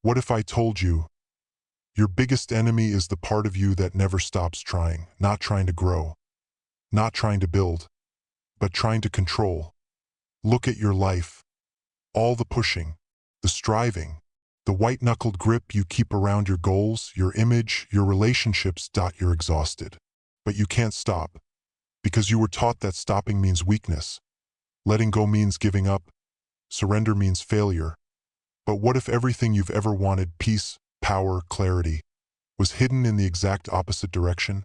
What if I told you your biggest enemy is the part of you that never stops trying, not trying to grow, not trying to build, but trying to control? Look at your life. All the pushing, the striving, the white-knuckled grip you keep around your goals, your image, your relationships. You're exhausted. But you can't stop, because you were taught that stopping means weakness. Letting go means giving up. Surrender means failure. But what if everything you've ever wanted, peace, power, clarity, was hidden in the exact opposite direction?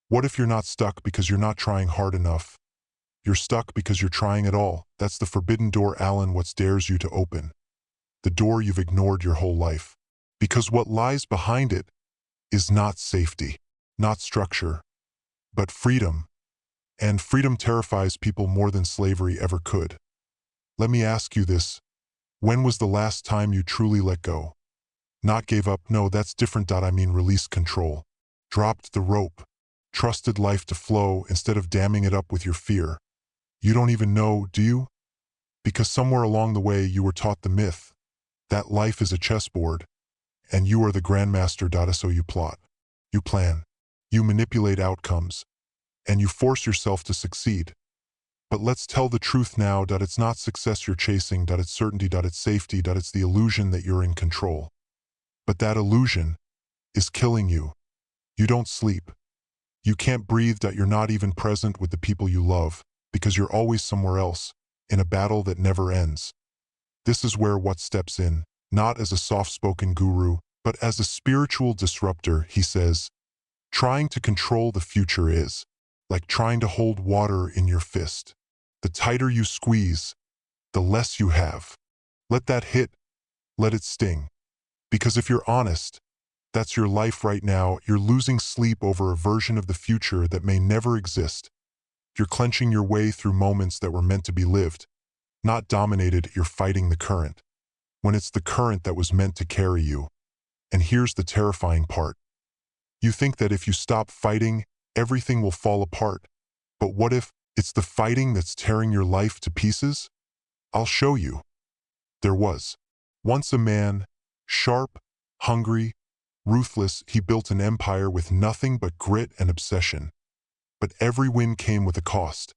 What if you're not stuck because you're not trying hard enough? You're stuck because you're trying at all. That's the forbidden door, Alan. What dares you to open? The door you've ignored your whole life. Because what lies behind it is not safety, not structure, but freedom. And freedom terrifies people more than slavery ever could. Let me ask you this. When was the last time you truly let go? Not gave up, no, that's different. I mean released control. Dropped the rope. Trusted life to flow instead of damming it up with your fear. You don't even know, do you? Because somewhere along the way you were taught the myth that life is a chessboard, and you are the grandmaster. So you plot, you plan, you manipulate outcomes, and you force yourself to succeed. But let's tell the truth now. It's not success you're chasing. It's certainty. It's safety. It's the illusion that you're in control. But that illusion is killing you. You don't sleep. You can't breathe. You're not even present with the people you love, because you're always somewhere else, in a battle that never ends. This is where what steps in, not as a soft-spoken guru, but as a spiritual disruptor. He says, trying to control the future is like trying to hold water in your fist. The tighter you squeeze, the less you have. Let that hit. Let it sting. Because if you're honest, that's your life right now. You're losing sleep over a version of the future that may never exist. You're clenching your way through moments that were meant to be lived, not dominated. You're fighting the current, when it's the current that was meant to carry you. And here's the terrifying part. You think that if you stop fighting, everything will fall apart. But what if it's the fighting that's tearing your life to pieces? I'll show you. There was once a man, sharp, hungry, ruthless. He built an empire with nothing but grit and obsession. But every win came with a cost.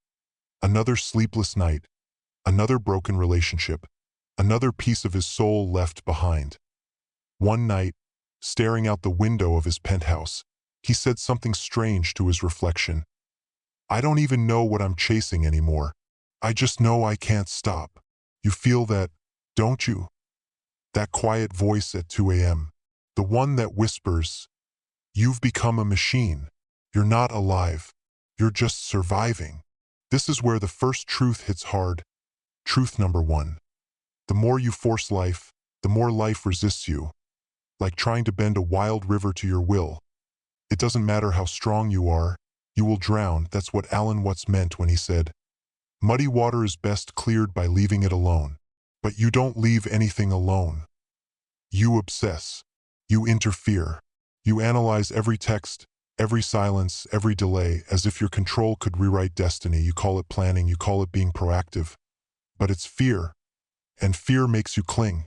Another sleepless night, another broken relationship, another piece of his soul left behind. One night, staring out the window of his penthouse, he said something strange to his reflection. I don't even know what I'm chasing anymore. I just know I can't stop. You feel that, don't you? That quiet voice at 2 a.m. The one that whispers, you've become a machine. You're not alive. You're just surviving. This is where the first truth hits hard. Truth number one. The more you force life, the more life resists you. Like trying to bend a wild river to your will. It doesn't matter how strong you are, you will drown. That's what Alan Watts meant when he said, muddy water is best cleared by leaving it alone. But you don't leave anything alone. You obsess. You interfere. You analyze every text, every silence, every delay, as if your control could rewrite destiny. You call it planning, you call it being proactive. But it's fear. And fear makes you cling.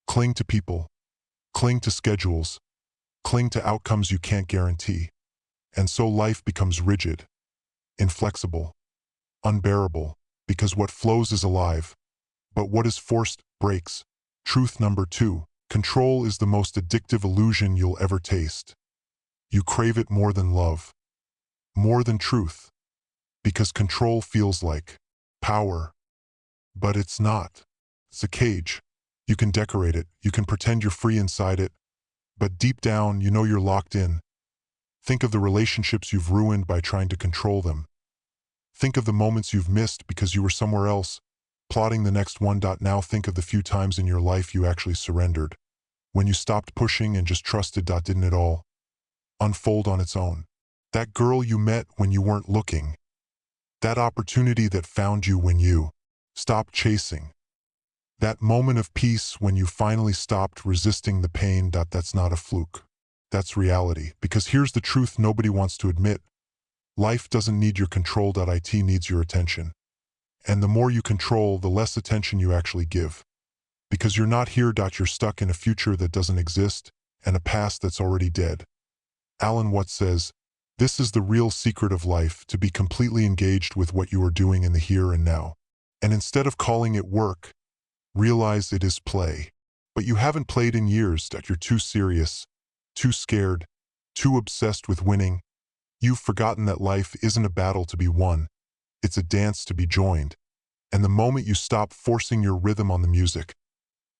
Cling to people. Cling to schedules. Cling to outcomes you can't guarantee. And so life becomes rigid, inflexible, unbearable, because what flows is alive, but what is forced breaks. Truth number two. Control is the most addictive illusion you'll ever taste. You crave it more than love, more than truth, because control feels like power. But it's not. It's a cage. You can decorate it, you can pretend you're free inside it, but deep down you know you're locked in. Think of the relationships you've ruined by trying to control them. Think of the moments you've missed because you were somewhere else, plotting the next one. Now think of the few times in your life you actually surrendered, when you stopped pushing and just trusted. Didn't it all unfold on its own? That girl you met when you weren't looking. That opportunity that found you when you stopped chasing. That moment of peace when you finally stopped resisting the pain. That's not a fluke. That's reality. Because here's the truth nobody wants to admit. Life doesn't need your control. It needs your attention. And the more you control, the less attention you actually give. Because you're not here. You're stuck in a future that doesn't exist and a past that's already dead. Alan Watts says, this is the real secret of life, to be completely engaged with what you are doing in the here and now. And instead of calling it work, realize it is play. But you haven't played in years. You're too serious, too scared, too obsessed with winning. You've forgotten that life isn't a battle to be won. It's a dance to be joined. And the moment you stop forcing your rhythm on the music,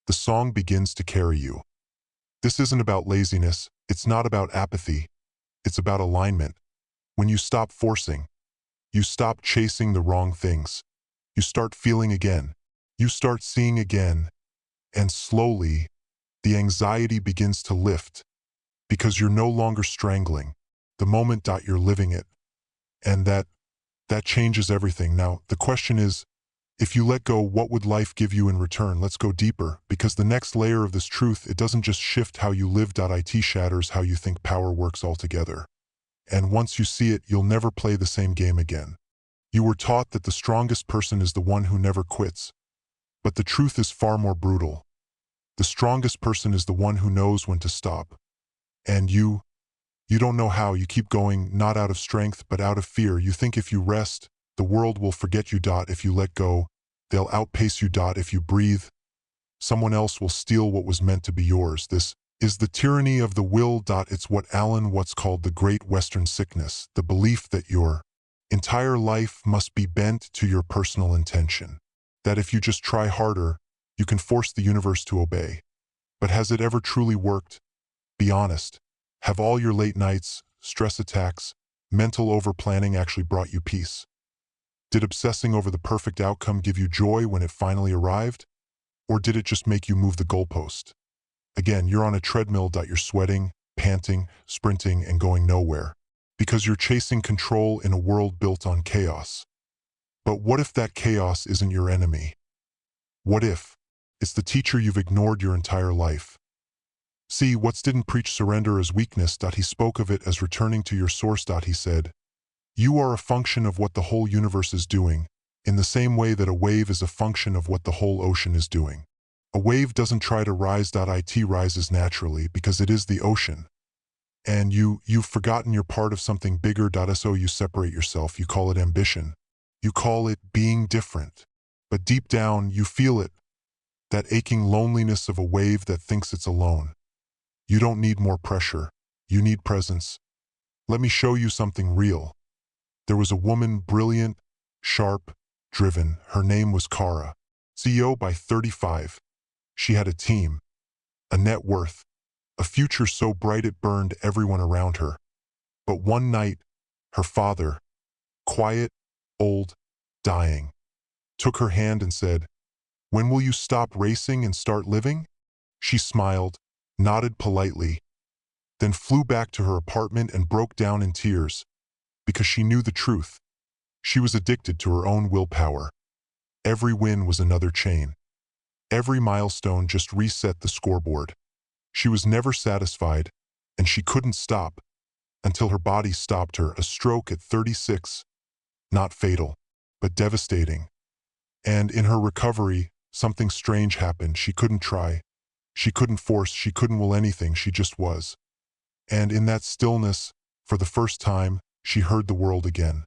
the song begins to carry you. This isn't about laziness. It's not about apathy. It's about alignment. When you stop forcing, you stop chasing the wrong things. You start feeling again. You start seeing again. And slowly, the anxiety begins to lift because you're no longer strangling the moment. You're living it. And that changes everything. Now, the question is, if you let go, what would life give you in return? Let's go deeper, because the next layer of this truth, it doesn't just shift how you live. It shatters how you think power works altogether. And once you see it, you'll never play the same game again. You were taught that the strongest person is the one who never quits. But the truth is far more brutal. The strongest person is the one who knows when to stop. And you don't know how. You keep going, not out of strength, but out of fear. You think if you rest, the world will forget you. If you let go, they'll outpace you. If you breathe, someone else will steal what was meant to be yours. This is the tyranny of the will. It's what Alan Watts called the Great Western Sickness, the belief that your entire life must be bent to your personal intention. That if you just try harder, you can force the universe to obey. But has it ever truly worked? Be honest. Have all your late nights, stress attacks, mental overplanning actually brought you peace? Did obsessing over the perfect outcome give you joy when it finally arrived? Or did it just make you move the goalpost? Again, you're on a treadmill. You're sweating, panting, sprinting, and going nowhere. Because you're chasing control in a world built on chaos. But what if that chaos isn't your enemy? What if it's the teacher you've ignored your entire life? See, Watts didn't preach surrender as weakness. He spoke of it as returning to your source. He said, you are a function of what the whole universe is doing, in the same way that a wave is a function of what the whole ocean is doing. A wave doesn't try to rise. It rises naturally because it is the ocean. And you've forgotten you're part of something bigger. So you separate yourself. You call it ambition. You call it being different. But deep down, you feel it. That aching loneliness of a wave that thinks it's alone. You don't need more pressure. You need presence. Let me show you something real. There was a woman, brilliant, sharp, driven. Her name was Kara. CEO by 35. She had a team, a net worth, a future so bright it burned everyone around her. But one night, her father, quiet, old, dying, took her hand and said, when will you stop racing and start living? She smiled, nodded politely, then flew back to her apartment and broke down in tears. Because she knew the truth. She was addicted to her own willpower. Every win was another chain. Every milestone just reset the scoreboard. She was never satisfied, and she couldn't stop until her body stopped her. A stroke at 36, not fatal, but devastating. And in her recovery, something strange happened. She couldn't try. She couldn't force. She couldn't will anything. She just was. And in that stillness, for the first time, she heard the world again.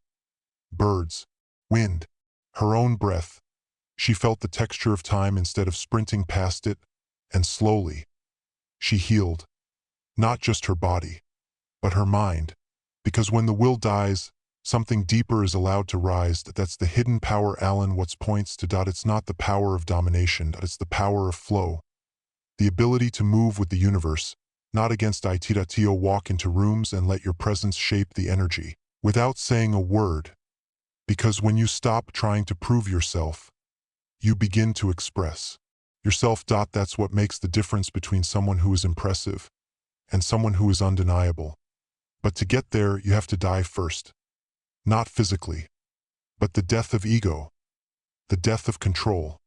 Birds, wind, her own breath. She felt the texture of time instead of sprinting past it, and slowly, she healed. Not just her body, but her mind. Because when the will dies, something deeper is allowed to rise. That's the hidden power Alan Watts points to. It's not the power of domination, it's the power of flow. The ability to move with the universe, not against it. Walk into rooms and let your presence shape the energy, without saying a word. Because when you stop trying to prove yourself, you begin to express yourself. That's what makes the difference between someone who is impressive and someone who is undeniable. But to get there, you have to die first. Not physically, but the death of ego, the death of control,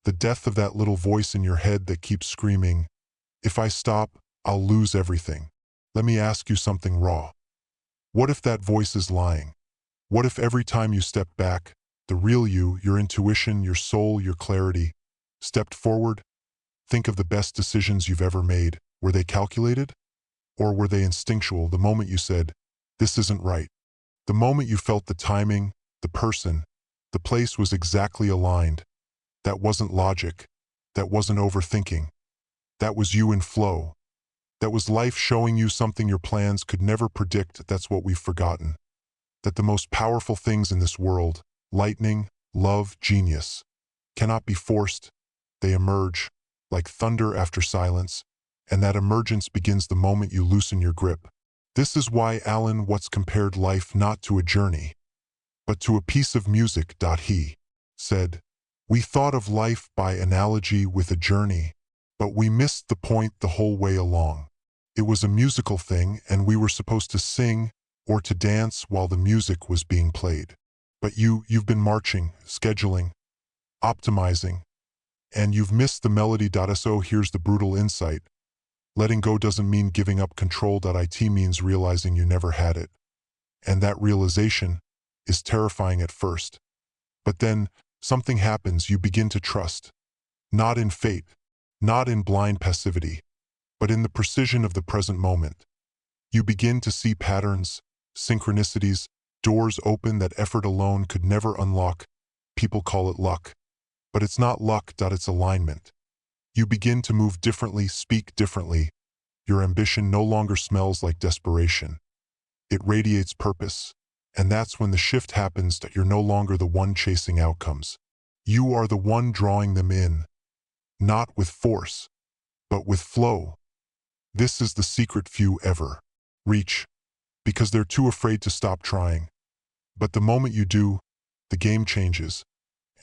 the death of that little voice in your head that keeps screaming, if I stop, I'll lose everything. Let me ask you something raw. What if that voice is lying? What if every time you step back, the real you, your intuition, your soul, your clarity, stepped forward? Think of the best decisions you've ever made. Were they calculated? Or were they instinctual the moment you said, "This isn't right"? The moment you felt the timing, the person, the place was exactly aligned. That wasn't logic. That wasn't overthinking. That was you in flow. That was life showing you something your plans could never predict. That's what we've forgotten. That the most powerful things in this world, lightning, love, genius, cannot be forced. They emerge, like thunder after silence, and that emergence begins the moment you loosen your grip. This is why Alan Watts compared life not to a journey, but to a piece of music. He said, "We thought of life by analogy with a journey, but we missed the point the whole way along. It was a musical thing, and we were supposed to sing or to dance while the music was being played. But you've been marching, scheduling, optimizing, and you've missed the melody. So here's the brutal insight. Letting go doesn't mean giving up control. It means realizing you never had it. And that realization is terrifying at first. But then something happens. You begin to trust. Not in fate, not in blind passivity, but in the precision of the present moment. You begin to see patterns, synchronicities, doors open that effort alone could never unlock. People call it luck. But it's not luck. It's alignment. You begin to move differently, speak differently. Your ambition no longer smells like desperation. It radiates purpose. And that's when the shift happens. That you're no longer the one chasing outcomes. You are the one drawing them in. Not with force, but with flow. This is the secret few ever reach, because they're too afraid to stop trying. But the moment you do, the game changes.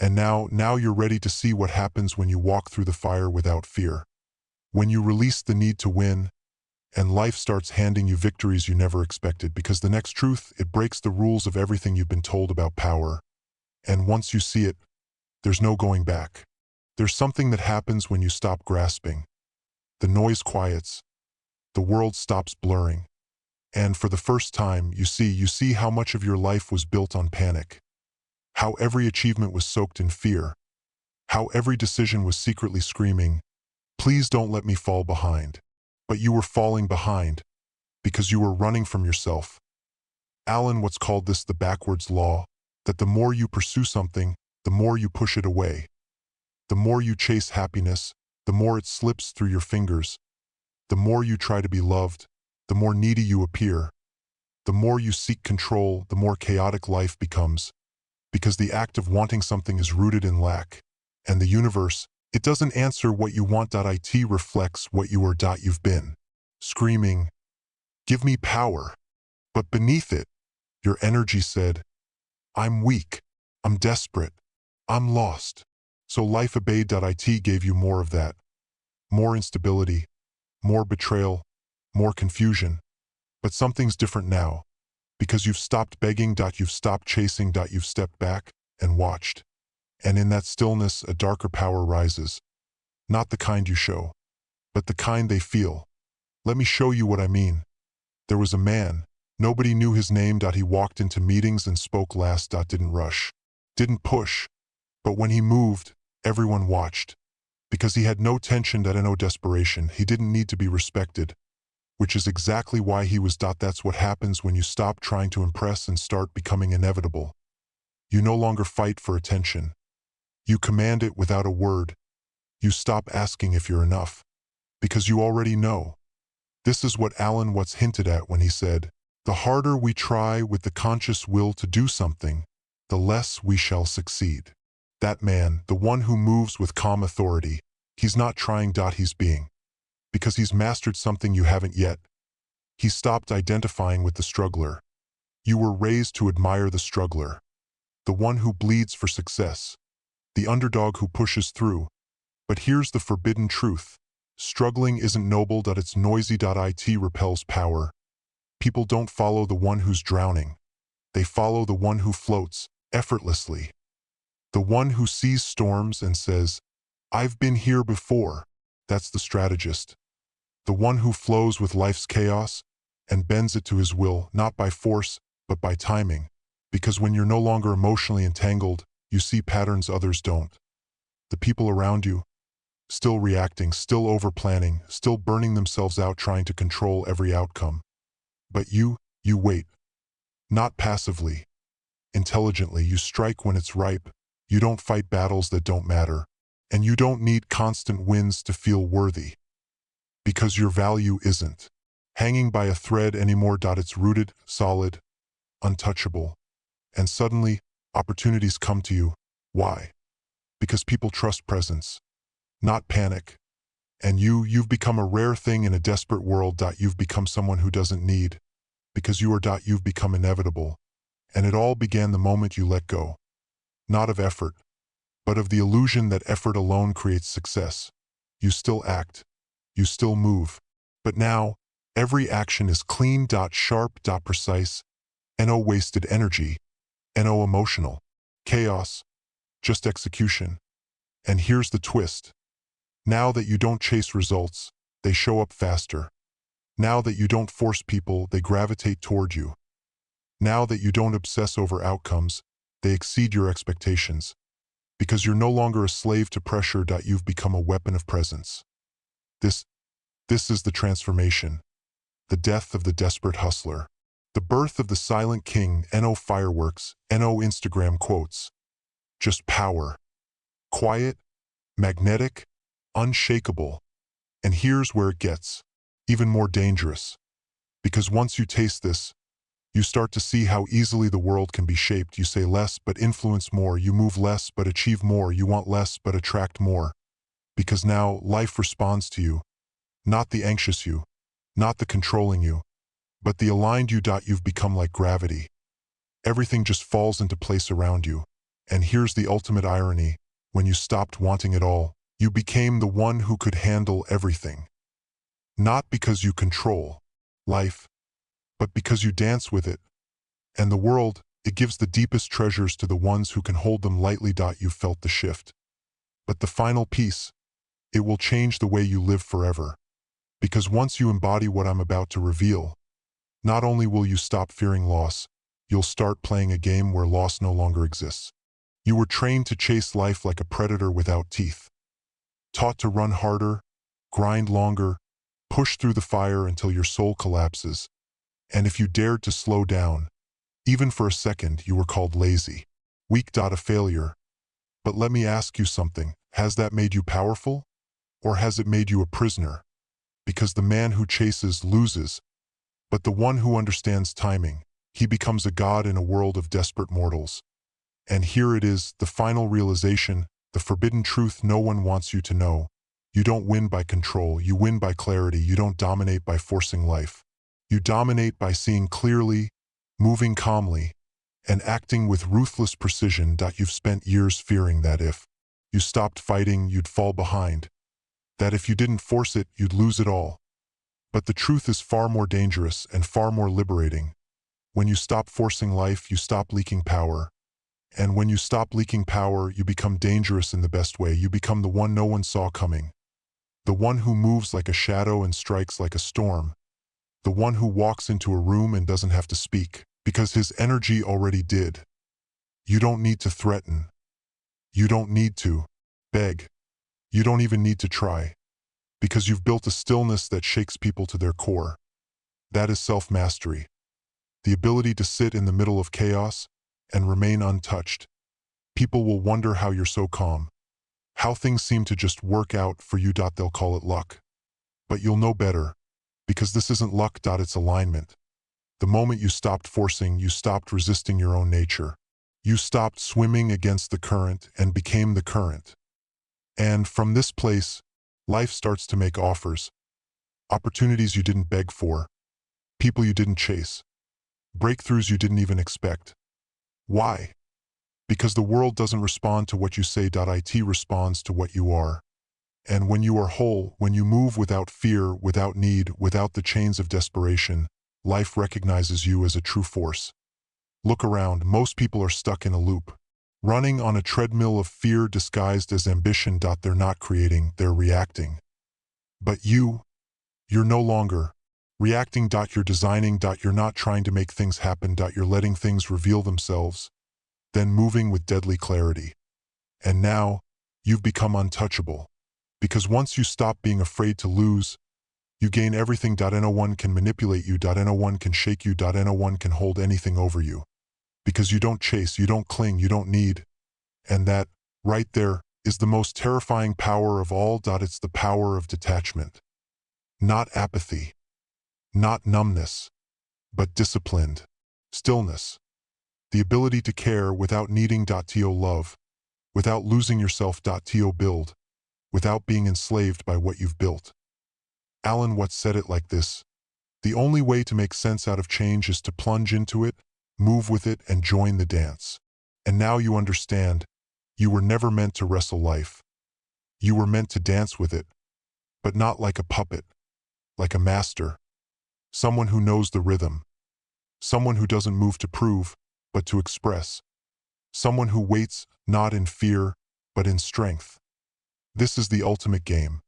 And now you're ready to see what happens when you walk through the fire without fear. When you release the need to win, and life starts handing you victories you never expected, because the next truth, it breaks the rules of everything you've been told about power. And once you see it, there's no going back. There's something that happens when you stop grasping. The noise quiets. The world stops blurring. And for the first time, you see how much of your life was built on panic. How every achievement was soaked in fear. How every decision was secretly screaming, "Please don't let me fall behind." But you were falling behind because you were running from yourself. Alan Watts called this the backwards law, that the more you pursue something, the more you push it away. The more you chase happiness, the more it slips through your fingers. The more you try to be loved, the more needy you appear. The more you seek control, the more chaotic life becomes. Because the act of wanting something is rooted in lack. And the universe, it doesn't answer what you want. It reflects what you are. You've been screaming, "Give me power." But beneath it, your energy said, "I'm weak, I'm desperate, I'm lost." So life obeyed. It gave you more of that. More instability, more betrayal, more confusion. But something's different now. Because you've stopped begging. You've stopped chasing. You've stepped back and watched. And in that stillness, a darker power rises. Not the kind you show, but the kind they feel. Let me show you what I mean. There was a man. Nobody knew his name. He walked into meetings and spoke last. Didn't rush, didn't push. But when he moved, everyone watched. Because he had no tension. No desperation. He didn't need to be respected. Which is exactly why he was. That's what happens when you stop trying to impress and start becoming inevitable. You no longer fight for attention. You command it without a word. You stop asking if you're enough. Because you already know. This is what Alan Watts hinted at when he said, "The harder we try with the conscious will to do something, the less we shall succeed." That man, the one who moves with calm authority, he's not trying. He's being. Because he's mastered something you haven't yet. He stopped identifying with the struggler. You were raised to admire the struggler. The one who bleeds for success. The underdog who pushes through. But here's the forbidden truth. Struggling isn't noble. It's noisy. It repels power. People don't follow the one who's drowning. They follow the one who floats, effortlessly. The one who sees storms and says, "I've been here before." That's the strategist. The one who flows with life's chaos and bends it to his will, not by force, but by timing. Because when you're no longer emotionally entangled, you see patterns others don't. The people around you, still reacting, still over-planning, still burning themselves out trying to control every outcome. But you wait. Not passively. Intelligently, you strike when it's ripe. You don't fight battles that don't matter. And you don't need constant wins to feel worthy. Because your value isn't hanging by a thread anymore. It's rooted, solid, untouchable. And suddenly, opportunities come to you. Why? Because people trust presence, not panic. And you've become a rare thing in a desperate world. You've become someone who doesn't need. Because you've become inevitable. And it all began the moment you let go. Not of effort, but of the illusion that effort alone creates success. You still act. You still move. But now, every action is clean, sharp, precise. No wasted energy. No emotional chaos. Just execution. And here's the twist. Now that you don't chase results, they show up faster. Now that you don't force people, they gravitate toward you. Now that you don't obsess over outcomes, they exceed your expectations. Because you're no longer a slave to pressure. You've become a weapon of presence. This is the transformation. The death of the desperate hustler. The birth of the silent king. No fireworks, no Instagram quotes. Just power. Quiet, magnetic, unshakable. And here's where it gets even more dangerous. Because once you taste this, you start to see how easily the world can be shaped. You say less but influence more. You move less but achieve more. You want less but attract more. Because now life responds to you. Not the anxious you, not the controlling you, but the aligned you. You've become like gravity. Everything just falls into place around you. And here's the ultimate irony. When you stopped wanting it all, you became the one who could handle everything. Not because you control life, but because you dance with it. And the world, it gives the deepest treasures to the ones who can hold them lightly. You've felt the shift. But the final piece, it will change the way you live forever. Because once you embody what I'm about to reveal, not only will you stop fearing loss, you'll start playing a game where loss no longer exists. You were trained to chase life like a predator without teeth. Taught to run harder, grind longer, push through the fire until your soul collapses. And if you dared to slow down, even for a second, you were called lazy, weak. A failure. But let me ask you something. Has that made you powerful? Or has it made you a prisoner? Because the man who chases loses, but the one who understands timing, he becomes a god in a world of desperate mortals. And here it is, the final realization, the forbidden truth no one wants you to know. You don't win by control, you win by clarity. You don't dominate by forcing life. You dominate by seeing clearly, moving calmly, and acting with ruthless precision. You've spent years fearing that if you stopped fighting, you'd fall behind. That if you didn't force it, you'd lose it all. But the truth is far more dangerous and far more liberating. When you stop forcing life, you stop leaking power. And when you stop leaking power, you become dangerous in the best way. You become the one no one saw coming. The one who moves like a shadow and strikes like a storm. The one who walks into a room and doesn't have to speak, because his energy already did. You don't need to threaten. You don't need to beg. You don't even need to try. Because you've built a stillness that shakes people to their core. That is self-mastery. The ability to sit in the middle of chaos and remain untouched. People will wonder how you're so calm. How things seem to just work out for you. They'll call it luck. But you'll know better. Because this isn't luck. It's alignment. The moment you stopped forcing, you stopped resisting your own nature. You stopped swimming against the current and became the current. And from this place, life starts to make offers. Opportunities you didn't beg for. People you didn't chase. Breakthroughs you didn't even expect. Why? Because the world doesn't respond to what you say. It responds to what you are. And when you are whole, when you move without fear, without need, without the chains of desperation, life recognizes you as a true force. Look around, most people are stuck in a loop. Running on a treadmill of fear disguised as ambition. They're not creating, they're reacting. But you're no longer reacting. You're designing. You're not trying to make things happen. You're letting things reveal themselves, then moving with deadly clarity. And now, you've become untouchable. Because once you stop being afraid to lose, you gain everything. No one can manipulate you. No one can shake you. No one can hold anything over you. Because you don't chase, you don't cling, you don't need. And that, right there, is the most terrifying power of all. It's the power of detachment. Not apathy, not numbness, but disciplined stillness. The ability to care without needing. To love, without losing yourself. To build, without being enslaved by what you've built. Alan Watts said it like this: the only way to make sense out of change is to plunge into it, move with it, and join the dance. And now you understand, you were never meant to wrestle life. You were meant to dance with it, but not like a puppet, like a master, someone who knows the rhythm, someone who doesn't move to prove, but to express, someone who waits not in fear, but in strength. This is the ultimate game,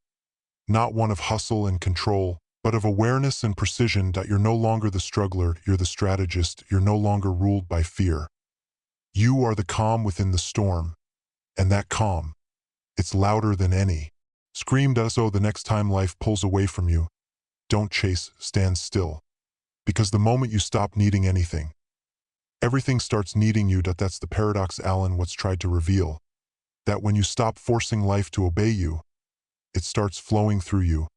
not one of hustle and control, but of awareness and precision. You're no longer the struggler, you're the strategist. You're no longer ruled by fear. You are the calm within the storm, and that calm, it's louder than any. Screamed so the next time life pulls away from you, don't chase, stand still. Because the moment you stop needing anything, everything starts needing you. That's the paradox Alan Watts tried to reveal. That when you stop forcing life to obey you, it starts flowing through you.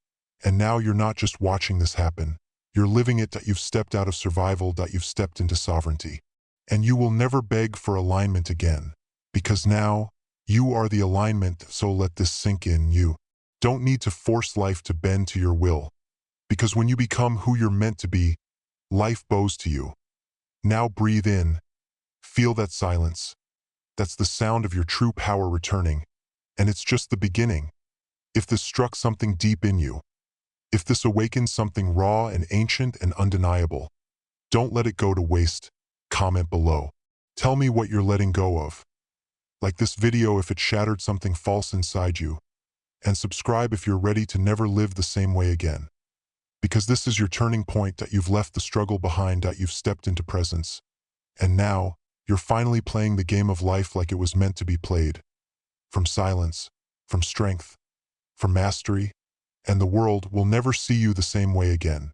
And now you're not just watching this happen, you're living it. You've stepped out of survival. You've stepped into sovereignty. And you will never beg for alignment again. Because now, you are the alignment. So let this sink in. You don't need to force life to bend to your will. Because when you become who you're meant to be, life bows to you. Now breathe in. Feel that silence. That's the sound of your true power returning. And it's just the beginning. If this struck something deep in you, if this awakens something raw and ancient and undeniable, don't let it go to waste. Comment below. Tell me what you're letting go of. Like this video if it shattered something false inside you. And subscribe if you're ready to never live the same way again. Because this is your turning point. You've left the struggle behind. You've stepped into presence. And now, you're finally playing the game of life like it was meant to be played. From silence, from strength, from mastery, and the world will never see you the same way again.